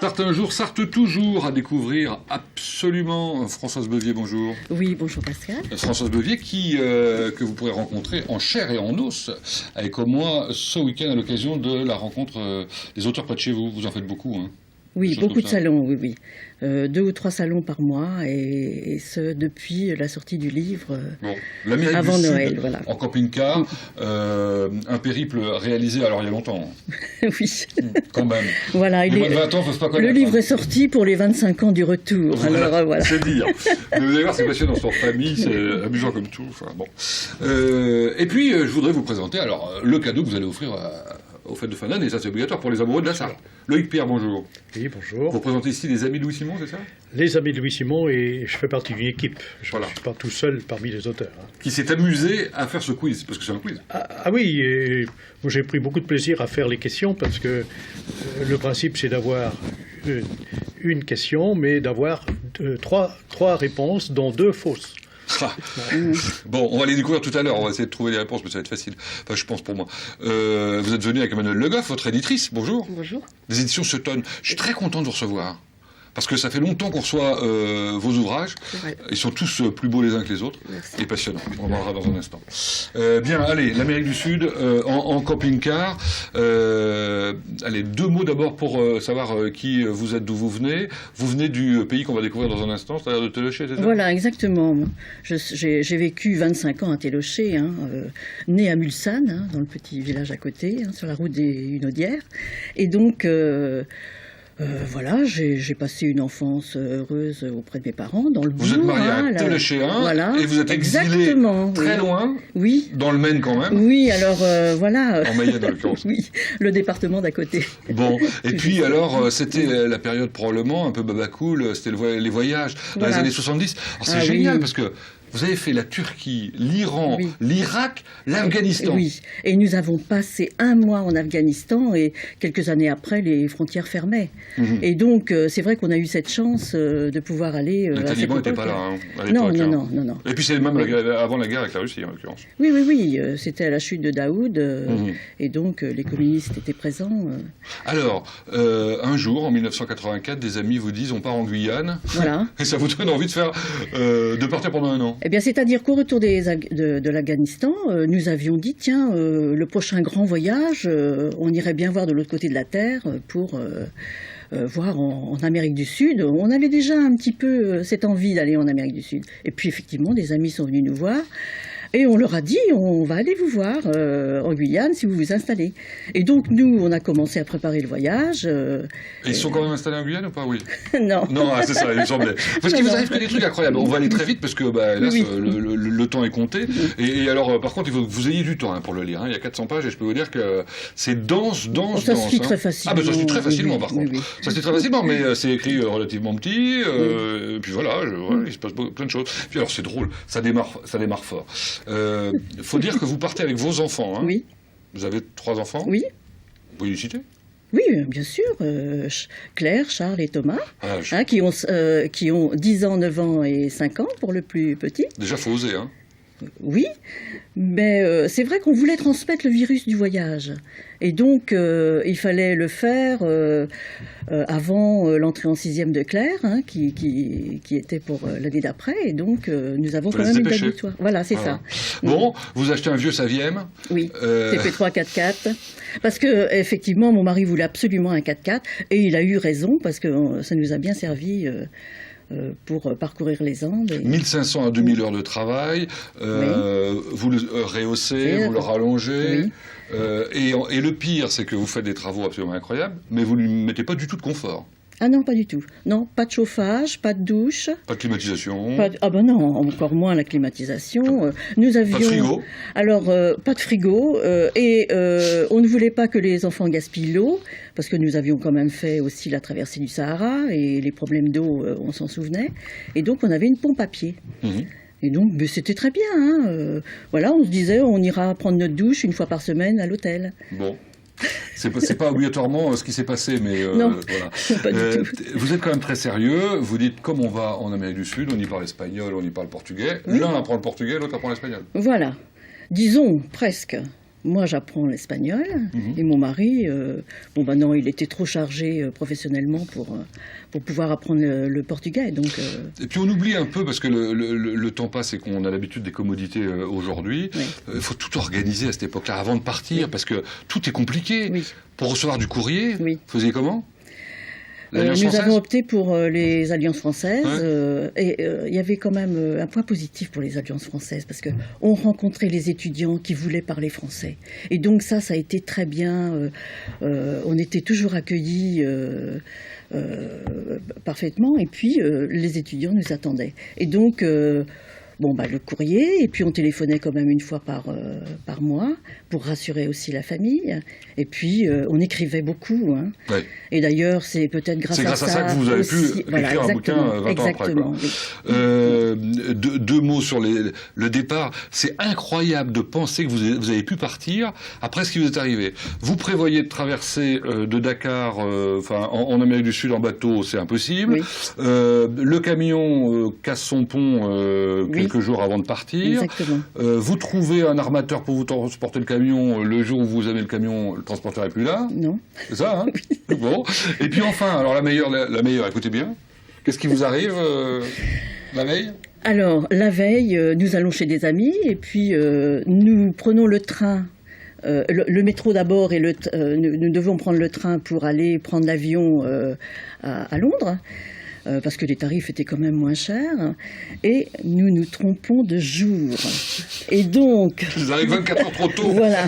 Sarthe un jour, Sarthe toujours, à découvrir absolument. Françoise Bevier, bonjour. Oui, bonjour Pascal. Françoise Bevier que vous pourrez rencontrer en chair et en os avec moi ce week-end à l'occasion de la rencontre des auteurs près de chez vous. Vous en faites beaucoup, hein? Oui, beaucoup de salons, oui, oui. 2 ou 3 salons par mois, et ce, depuis la sortie du livre, avant Noël, voilà. En camping-car, un périple réalisé, alors il y a longtemps. Oui. Quand même. Voilà, les moins de 20 ans ne peuvent pas connaître. Le livre est sorti pour les 25 ans du retour, voilà, alors voilà. C'est dire. Mais vous allez voir, c'est passionnant dans son famille, c'est amusant comme tout. Enfin, bon. Et puis, je voudrais vous présenter alors le cadeau que vous allez offrir aux fêtes de fin d'année, ça c'est obligatoire pour les amoureux de la Sarthe. Loïc Pierre, bonjour. Oui, bonjour. Vous représentez ici les Amis de Louis Simon, c'est ça? Les Amis de Louis Simon, et je fais partie d'une équipe. Je ne suis pas tout seul parmi les auteurs. Hein. Qui s'est amusé à faire ce quiz, parce que c'est un quiz. Ah oui, et moi j'ai pris beaucoup de plaisir à faire les questions, parce que le principe c'est d'avoir une question, mais d'avoir trois réponses, dont 2 fausses. Bon, on va les découvrir tout à l'heure, on va essayer de trouver les réponses, mais ça va être facile. Enfin, je pense pour moi. Vous êtes venu avec Emmanuelle Le Goff, votre éditrice, bonjour. Bonjour. Des éditions Sutton. Je suis très content de vous recevoir. Parce que ça fait longtemps qu'on reçoit vos ouvrages. Ils sont tous plus beaux les uns que les autres. Merci. Et passionnants. On en parlera dans un instant. Bien, allez, l'Amérique du Sud en camping-car. Allez, 2 mots d'abord pour savoir qui vous êtes, d'où vous venez. Vous venez du pays qu'on va découvrir dans un instant, c'est-à-dire de Télocher, c'est ça? Voilà, exactement. J'ai vécu 25 ans à Télocher, né à Mulsanne, dans le petit village à côté, sur la route des Hunaudières. Et donc... voilà, j'ai passé une enfance heureuse auprès de mes parents, dans le bourg. Vous êtes marié à Téléchéen, voilà, et vous êtes exilé très loin, oui. Dans le Maine quand même. Oui, alors voilà. En Mayenne, en l'occurrence. Oui, le département d'à côté. Bon, et puis alors, c'était la période probablement un peu babacool, c'était les voyages dans les années 70. Alors c'est génial, parce que vous avez fait la Turquie, l'Iran, l'Irak, l'Afghanistan. Oui, et nous avons passé 1 mois en Afghanistan, et quelques années après, les frontières fermaient. Et donc, c'est vrai qu'on a eu cette chance de pouvoir aller... Les talibans n'étaient pas là, hein, à non, l'époque. non. Et puis c'est même avant la guerre avec la Russie, en l'occurrence. Oui, c'était à la chute de Daoud, et donc les communistes étaient présents. Alors, un jour, en 1984, des amis vous disent on part en Guyane, voilà. Et ça vous donne envie de partir pendant 1 an. Eh bien, c'est-à-dire qu'au retour de l'Afghanistan, nous avions dit, tiens, le prochain grand voyage, on irait bien voir de l'autre côté de la Terre pour voir en Amérique du Sud. On avait déjà un petit peu cette envie d'aller en Amérique du Sud. Et puis, effectivement, des amis sont venus nous voir. Et on leur a dit, on va aller vous voir en Guyane si vous vous installez. Et donc, nous, on a commencé à préparer le voyage. Et ils sont quand même installés en Guyane ou pas? Oui. Non. Non, c'est ça, il me semblait. Parce qu'il vous arrive que des trucs incroyables. On va aller très vite parce que hélas, le temps est compté. Et alors, par contre, il faut que vous ayez du temps pour le lire. Il y a 400 pages et je peux vous dire que c'est dense. Ça se lit très facilement. Ah, ben ça se lit très facilement, par contre. Ça se lit très facilement, mais c'est écrit relativement petit. Et puis voilà, il se passe plein de choses. Puis alors, c'est drôle, ça démarre fort. Il faut dire que vous partez avec vos enfants. Hein. Oui. Vous avez 3 enfants? Oui. Vous pouvez les citer? Oui, bien sûr. Claire, Charles et Thomas, qui ont 10 ans, 9 ans et 5 ans pour le plus petit. Déjà, il faut oser. Hein. Oui, mais c'est vrai qu'on voulait transmettre le virus du voyage. Et donc, il fallait le faire avant l'entrée en 6e de Claire, qui était pour l'année d'après. Et donc, nous avons quand même une date butoir. Voilà, c'est ça. Bon, vous achetez un vieux Saviem. Oui, TP3 4x4. Parce que, effectivement, mon mari voulait absolument un 4x4. Et il a eu raison, parce que ça nous a bien servi... pour parcourir les Andes. 1500 à 2000 heures de travail, vous le rehaussez, vous le rallongez, et le pire, c'est que vous faites des travaux absolument incroyables, mais vous ne lui mettez pas du tout de confort. Ah non, pas du tout. Non, pas de chauffage, pas de douche. Pas de climatisation. Ah ben non, encore moins la climatisation. Nous avions... Pas de frigo. Alors, pas de frigo. Et on ne voulait pas que les enfants gaspillent l'eau, parce que nous avions quand même fait aussi la traversée du Sahara, et les problèmes d'eau, on s'en souvenait. Et donc, on avait une pompe à pied. Et donc, c'était très bien. Voilà, on se disait, on ira prendre notre douche 1 fois par semaine à l'hôtel. Bon. C'est pas obligatoirement ce qui s'est passé, mais non, voilà. Pas du tout. Vous êtes quand même très sérieux. Vous dites, comme on va en Amérique du Sud, on y parle espagnol, on y parle portugais. L'un apprend le portugais, l'autre apprend l'espagnol. Voilà. Disons, presque. moi, j'apprends l'espagnol et mon mari, non, il était trop chargé professionnellement pour pouvoir apprendre le portugais. Donc, Et puis on oublie un peu, parce que le temps passe et qu'on a l'habitude des commodités aujourd'hui. Il faut tout organiser à cette époque-là avant de partir, parce que tout est compliqué. Oui. Pour recevoir du courrier, vous Oui. faisiez comment? Nous avons opté pour les alliances françaises, Ouais. il y avait quand même un point positif pour les alliances françaises, parce qu'on rencontrait les étudiants qui voulaient parler français. Et donc ça a été très bien, on était toujours accueillis parfaitement, et puis les étudiants nous attendaient. Et donc, le courrier, et puis on téléphonait quand même une fois par mois, pour rassurer aussi la famille, et puis on écrivait beaucoup, hein. Ouais. Et d'ailleurs, c'est peut-être grâce à ça que vous avez aussi, pu écrire un bouquin 20 ans après. Exactement, oui. Deux mots sur le départ. C'est incroyable de penser que vous avez pu partir après ce qui vous est arrivé. Vous prévoyez de traverser de Dakar en Amérique du Sud en bateau, c'est impossible. Oui. Le camion casse son pont quelques jours avant de partir. Exactement. Vous trouvez un armateur pour vous transporter le camion. Le jour où vous avez le camion, le transporteur n'est plus là. Non. C'est ça, hein? Bon. Et puis enfin, alors la meilleure, écoutez bien. Qu'est-ce qui vous arrive la veille? Alors, la veille, nous allons chez des amis, et puis nous prenons le train. Le métro d'abord, et nous devons prendre le train pour aller prendre l'avion à Londres, parce que les tarifs étaient quand même moins chers, et nous nous trompons de jour. Et donc... Ils arrivent 24 heures trop tôt. Voilà.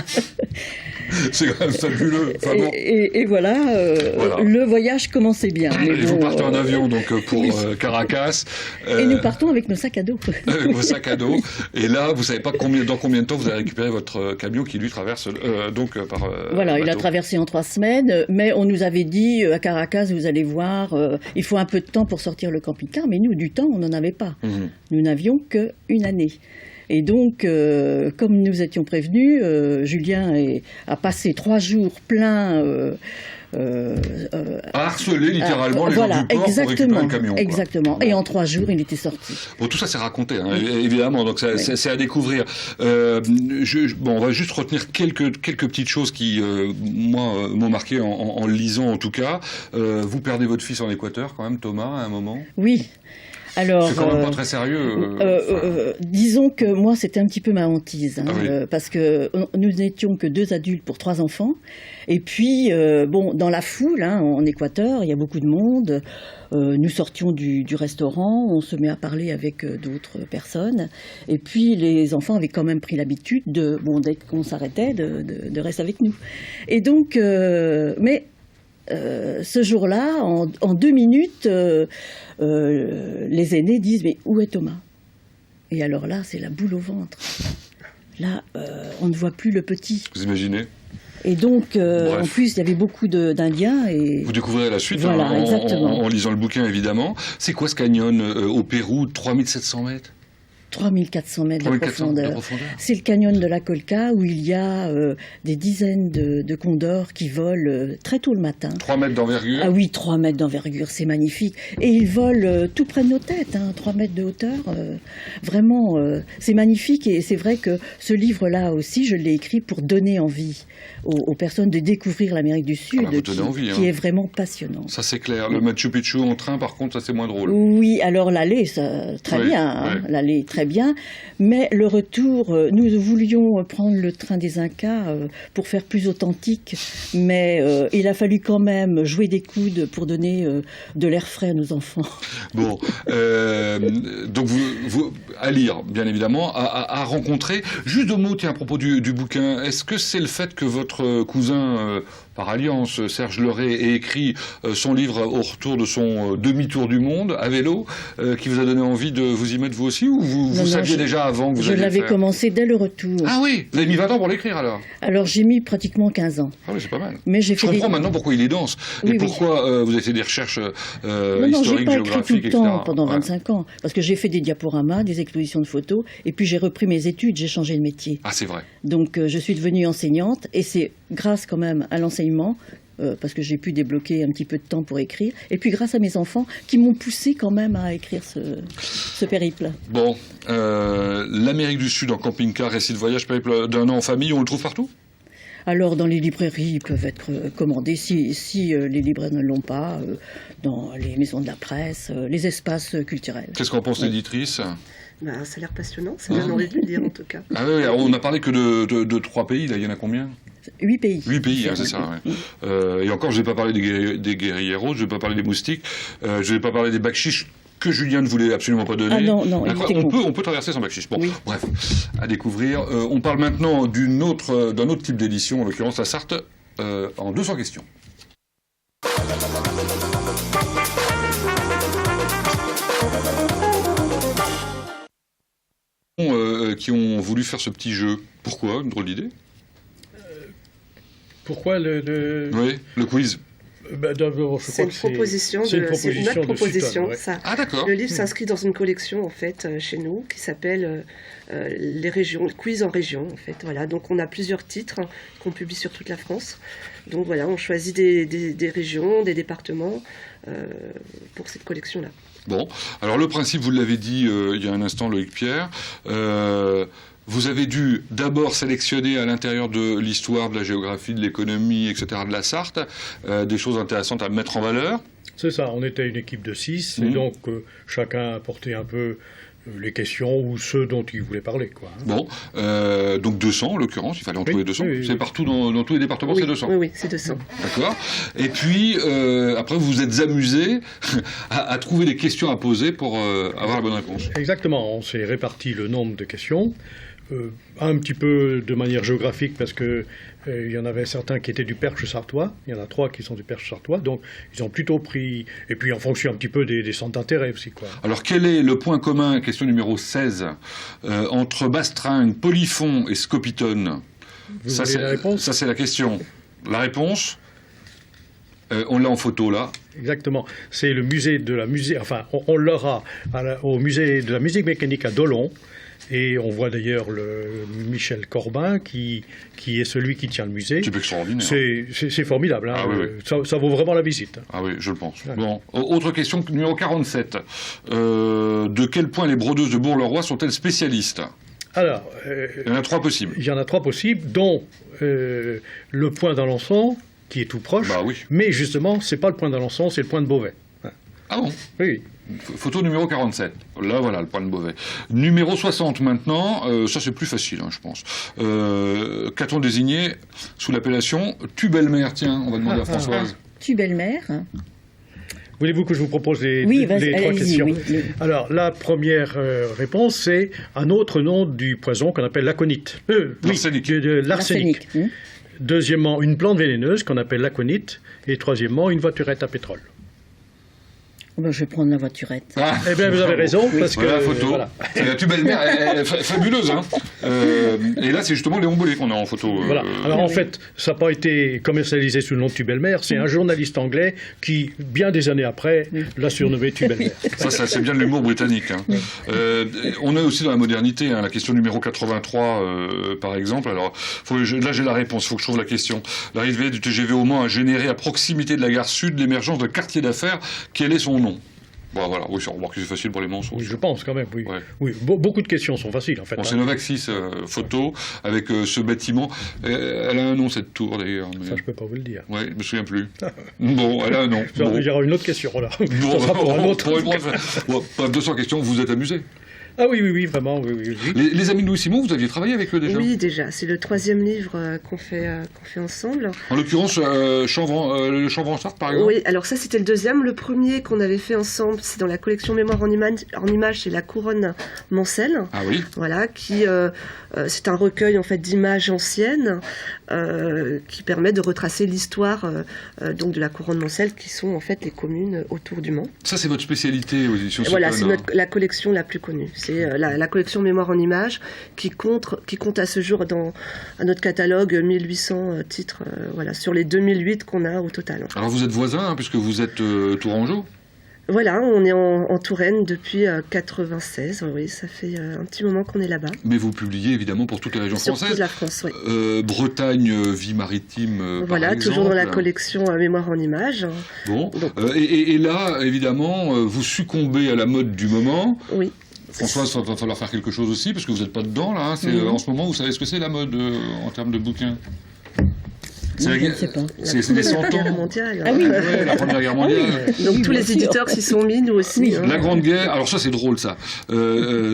C'est quand même fabuleux. Enfin, bon. Et voilà, Voilà. le voyage commençait bien. Mais Et vous partez en avion donc pour Caracas. Et nous partons avec nos sacs à dos. Avec vos sacs à dos. Et là, vous savez pas dans combien de temps vous allez récupérer votre camion qui lui traverse par. Voilà, il a bateau. traversé en 3 semaines, mais on nous avait dit à Caracas, vous allez voir, il faut un peu de temps pour sortir le camping-car, mais nous, du temps, on n'en avait pas. Nous n'avions qu'une année. Et donc, comme nous étions prévenus, Julien a passé 3 jours pleins à harceler littéralement les gens voilà, du port pour récupérer le camion. Quoi. Exactement. Bon. Et en 3 jours, il était sorti. Bon, tout ça c'est raconté, hein, évidemment, donc c'est à découvrir. On va juste retenir quelques petites choses qui, moi, m'ont marqué en le lisant en tout cas. Vous perdez votre fils en Équateur quand même, Thomas, à un moment. Oui. Alors, c'est quand même pas très sérieux. disons que moi, c'était un petit peu ma hantise, hein, oui. parce que nous n'étions que 2 adultes pour 3 enfants. Et puis, dans la foule, hein, en Équateur, il y a beaucoup de monde. Nous sortions du restaurant, on se met à parler avec d'autres personnes. Et puis, les enfants avaient quand même pris l'habitude dès qu'on s'arrêtait, de rester avec nous. Et donc, ce jour-là, en 2 minutes, les aînés disent « Mais où est Thomas ?» Et alors là, c'est la boule au ventre. Là, on ne voit plus le petit. Vous imaginez ? Et donc, en plus, il y avait beaucoup d'Indiens. Et... Vous découvrirez la suite voilà, en lisant le bouquin, évidemment. C'est quoi ce canyon au Pérou, 3700 mètres ? 3400 mètres de profondeur. C'est le canyon de la Colca où il y a des dizaines de condors qui volent très tôt le matin. 3 mètres d'envergure. Ah oui, 3 mètres d'envergure, c'est magnifique. Et ils volent tout près de nos têtes, 3 mètres de hauteur. Vraiment, c'est magnifique. Et c'est vrai que ce livre-là aussi, je l'ai écrit pour donner envie aux personnes de découvrir l'Amérique du Sud, qui est vraiment passionnant. Ça, c'est clair. Le Machu Picchu en train, par contre, ça, c'est moins drôle. Oui, alors l'aller, très bien. L'aller, très bien. Mais le retour, nous voulions prendre le train des Incas pour faire plus authentique, mais il a fallu quand même jouer des coudes pour donner de l'air frais à nos enfants. Bon, donc vous à lire, bien évidemment, à rencontrer. Juste 2 mots, tiens, à propos du bouquin. Est-ce que c'est le fait que votre cousin, par alliance, Serge Leray, ait écrit son livre au retour de son demi-tour du monde à vélo, qui vous a donné envie de vous y mettre vous aussi, ou vous saviez déjà avant que vous alliez le faire ? Je l'avais commencé dès le retour. Ah oui, vous avez mis 20 ans pour l'écrire alors ? Alors j'ai mis pratiquement 15 ans. Ah oui, c'est pas mal. Mais je comprends maintenant pourquoi il est dense, et pourquoi vous avez fait des recherches historiques, géographiques, etc. tout le temps, pendant 25 ans, parce que j'ai fait des diaporamas, des expositions de photos, et puis j'ai repris mes études, j'ai changé de métier. Ah, c'est vrai. Donc je suis devenue enseignante, et c'est grâce quand même à l'enseignement, parce que j'ai pu débloquer un petit peu de temps pour écrire, et puis grâce à mes enfants qui m'ont poussé quand même à écrire ce périple. Bon, l'Amérique du Sud en camping-car, récit de voyage, périple d'un an en famille, on le trouve partout ? Alors, dans les librairies, ils peuvent être commandés si les libraires ne l'ont pas, dans les maisons de la presse, les espaces culturels. Qu'est-ce qu'en pense l'éditrice ? Bah, ça a l'air passionnant, ça donne envie de le lire en tout cas. Ah oui, on n'a parlé que de 3 pays, là, il y en a combien ? 8 pays. 8 pays, c'est ça. Ouais. Et encore, je n'ai pas parlé des guérilleros, je n'ai pas parlé des moustiques, je n'ai pas parlé des bakchiches que Julien ne voulait absolument pas donner. Ah non, on peut traverser sans bakchiche. Bon, bref, à découvrir. On parle maintenant d'un autre type d'édition, en l'occurrence la Sarthe, en 200 questions. Qui ont voulu faire ce petit jeu. Pourquoi ? Une drôle d'idée. Pourquoi Oui, le quiz. D'abord, c'est une proposition, c'est notre proposition. Ça. Ah d'accord. Le livre s'inscrit dans une collection en fait chez nous qui s'appelle les régions, quiz en région en fait. Voilà, donc on a plusieurs titres qu'on publie sur toute la France. Donc voilà, on choisit des régions, des départements pour cette collection-là. Bon, alors le principe, vous l'avez dit il y a un instant, Loïc Pierre. Vous avez dû d'abord sélectionner à l'intérieur de l'histoire, de la géographie, de l'économie, etc., de la Sarthe, des choses intéressantes à mettre en valeur. C'est ça, on était une équipe de 6, et donc chacun apportait un peu les questions ou ceux dont il voulait parler, quoi. Bon, donc 200 en l'occurrence, il fallait en trouver 200. Oui. C'est partout dans tous les départements, c'est 200. Oui, c'est 200. D'accord. Et puis, après, vous vous êtes amusé à trouver des questions à poser pour avoir la bonne réponse. Exactement, on s'est réparti le nombre de questions. Un petit peu de manière géographique parce que il y en avait certains qui étaient du Perche sartois, il y en a 3 qui sont du Perche sartois, donc ils ont plutôt pris, et puis en fonction un petit peu des centres d'intérêt aussi, quoi. Alors quel est le point commun, question numéro 16, entre Bastringue, Polyphon et Scopitone? Vous avez la réponse? Ça c'est la question. La réponse, on l'a en photo là. Exactement, c'est le musée de la musique, enfin on l'aura au musée de la musique mécanique à Dolon. Et on voit d'ailleurs le Michel Corbin qui est celui qui tient le musée. C'est extraordinaire. C'est formidable. Hein. Ah, oui, oui. Ça vaut vraiment la visite. Ah oui, je le pense. Ouais. Bon, autre question, numéro 47. De quel point les brodeuses de Bourg-le-Roi sont-elles spécialistes? Alors, il y en a 3 possibles. Il y en a 3 possibles, dont le point d'Alençon, qui est tout proche. Bah oui. Mais justement, c'est pas le point d'Alençon, c'est le point de Beauvais. Ah bon? Oui. Photo numéro 47. Là, voilà, le point de Beauvais. Numéro 60 maintenant, ça c'est plus facile, hein, je pense. Qu'a-t-on désigné sous l'appellation Tubelmer? Tiens, on va demander à Françoise. Tubelmer. Voulez-vous que je vous propose les 3 questions? Oui. Alors, la première réponse, c'est un autre nom du poison qu'on appelle l'aconite. L'arsenic. L'arsenic. Deuxièmement, une plante vénéneuse qu'on appelle l'aconite. Et troisièmement, une voiturette à pétrole. Ben, je vais prendre la voiturette. Ah, eh bien, vous avez raison, parce voilà que... la photo. Voilà. La Tubelmer, elle est fabuleuse. Hein. Et là, c'est justement Léon Bollet qu'on a en photo. Voilà. Alors, en fait, ça n'a pas été commercialisé sous le nom de Tubelmer. C'est un journaliste anglais qui, bien des années après, l'a surnommé Tubelmer. Ça c'est bien de l'humour britannique. Hein. On est aussi dans la modernité. Hein. La question numéro 83, par exemple. Alors, là, j'ai la réponse. Il faut que je trouve la question. L'arrivée du TGV au Mans a généré à proximité de la gare sud l'émergence d'un quartier d'affaires. Quel est son nom? Bon, voilà, oui, on remarque que c'est facile pour les mensonges. Oui, je pense quand même, oui. Ouais. Oui, beaucoup de questions sont faciles, en fait. Bon, c'est Novaxis, photo, avec ce bâtiment. Elle a un nom, cette tour, d'ailleurs. Mais... Ça, je peux pas vous le dire. Oui, je me souviens plus. Bon, elle a un nom. Il y aura une autre question, là. Bon, ça sera pour un autre. Bon, 200 questions, vous vous êtes amusé? Ah oui, vraiment, oui. Les amis de Louis Simon, vous aviez travaillé avec eux déjà? Oui, déjà. C'est le 3e livre qu'on fait ensemble. En l'occurrence, le Chambran-Sarthe, par exemple? Oui, alors ça, c'était le 2e. Le premier qu'on avait fait ensemble, c'est dans la collection Mémoire en images, c'est la Couronne Mancel. Ah oui. Voilà, c'est un recueil en fait d'images anciennes qui permet de retracer l'histoire donc de la Couronne Mancel, qui sont en fait les communes autour du Mans. Ça, c'est votre spécialité aux éditions Voilà, Sottone, c'est la collection la plus connue. C'est la collection Mémoire en images qui compte à ce jour à notre catalogue 1800 titres voilà, sur les 2008 qu'on a au total. Alors vous êtes voisins, hein, puisque vous êtes tourangeau? Voilà, on est en Touraine depuis 96, oui, ça fait un petit moment qu'on est là-bas. Mais vous publiez évidemment pour toute la région française. Toute la France, oui. Bretagne, vie maritime, voilà, par exemple. toujours dans la collection Mémoire en images. Bon, et là, évidemment, vous succombez à la mode du moment. Oui. François, ça va falloir faire quelque chose aussi, parce que vous n'êtes pas dedans, là. Hein. En ce moment, vous savez ce que c'est la mode en termes de bouquins? C'est Non, la je ne guerre- sais pas. c'est les 100 Guerre ans. mondiale. Ah oui. Ouais, la Première Guerre mondiale. Donc Oui, tous bien les sûr. éditeurs s'y sont mis, nous aussi. Oui. hein. La Grande Guerre, alors ça c'est drôle ça.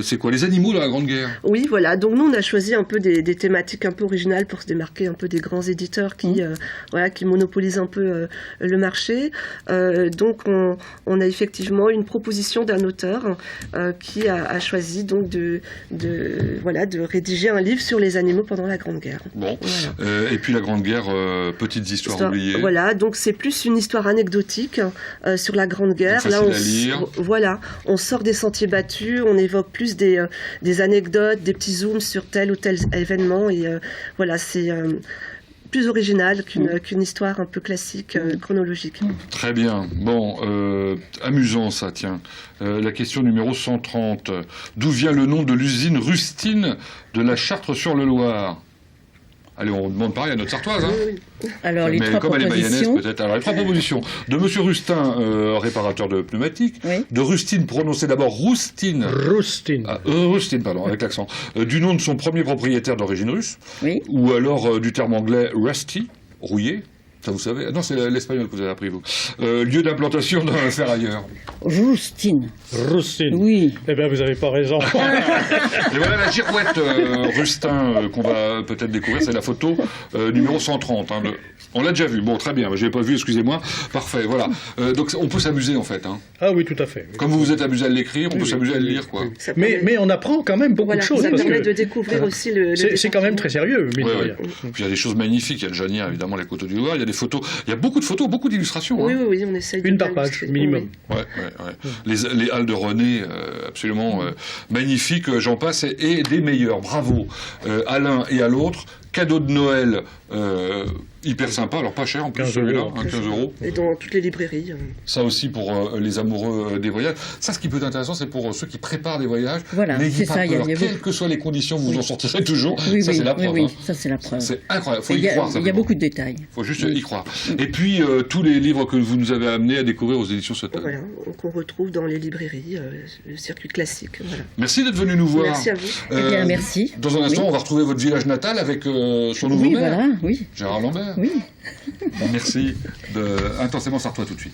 C'est quoi, les animaux de la Grande Guerre? Oui, voilà. Donc nous, on a choisi un peu des thématiques un peu originales pour se démarquer un peu des grands éditeurs qui, voilà, qui monopolisent un peu le marché. Donc on a effectivement une proposition d'un auteur qui a choisi donc de rédiger un livre sur les animaux pendant la Grande Guerre. Bon. Voilà. Et puis la Grande Guerre, petites histoires Histoire- oubliées. Voilà, donc c'est plus une histoire anecdotique sur la Grande Guerre. Donc facile à lire. Voilà, on sort des sentiers battus, on évoque plus des anecdotes, des petits zooms sur tel ou tel événement, et voilà, c'est plus original qu'une histoire un peu classique, chronologique. Très bien. Bon, amusant ça, tiens. La question numéro 130. D'où vient le nom de l'usine Rustine de la Chartre-sur-le-Loir? Allez, on demande pareil à notre Sartoise. Hein. Alors, les Mais trois comme elle est mayonnaise, propositions. peut-être. Alors, les trois propositions. De Monsieur Rustin, réparateur de pneumatiques. Oui. De Rustine, prononcé d'abord Roustine. Roustin. Rustine, pardon, avec l'accent. Du nom de son premier propriétaire d'origine russe. Oui. Ou alors du terme anglais rusty, rouillé. Ça, vous savez? Ah non, c'est l'espagnol que vous avez appris, vous. Lieu d'implantation d'un ferrailleur. Roustine. Roustin. Oui. Eh bien, vous n'avez pas raison. Et voilà la girouette Rustin qu'on va peut-être découvrir. C'est la photo numéro 130. Hein, on l'a déjà vu. Bon, très bien. Je l'ai pas vu, excusez-moi. Parfait, voilà. Donc, on peut s'amuser, en fait. Hein. Ah oui, tout à fait. Comme vous vous êtes amusé à l'écrire, on peut Oui, s'amuser à le oui, lire, quoi. oui. Ça permet- Mais on apprend quand même beaucoup Voilà, de choses. ça parce permet que de découvrir aussi le c'est quand même très sérieux, mine Ouais, de ouais. rien. Puis il y a des choses magnifiques. Il y a le Janière, évidemment, les coteaux du Loir. Il y a des photos. Il y a beaucoup de photos, beaucoup d'illustrations. Oui, Hein. oui, oui, on essaye de Une bien par page, illustrer. minimum. Oui, Ouais. Les halles de René, absolument magnifiques, j'en passe, et des meilleurs. Bravo à l'un et à l'autre. Cadeau de Noël hyper sympa, alors pas cher en plus 15 celui-là, euros. hein, 15 euros. Et dans toutes les librairies. Ça aussi pour les amoureux des voyages. Ça, ce qui peut être intéressant, c'est pour ceux qui préparent des voyages. Voilà, N'ayez c'est pas ça, il y a- peur. il y a Quelles beaucoup- que soient les conditions, vous en sortirez toujours. Oui, Ça, oui, c'est la oui, preuve. oui, Hein. ça c'est la preuve. C'est incroyable, faut Il y y a, croire. il y a simplement. beaucoup de détails. Faut juste Oui. y croire. Et puis, tous les livres que vous nous avez amenés à découvrir aux éditions Sottane. Voilà, qu'on retrouve dans les librairies, le circuit classique. Voilà. Merci d'être venu nous voir. Merci à vous. Eh bien, merci. Dans un instant, Oui. on va retrouver votre village natal avec son nouveau Oui, maire, voilà, oui. Gérard Lambert. Oui. Merci de Intensément Sartois tout de suite.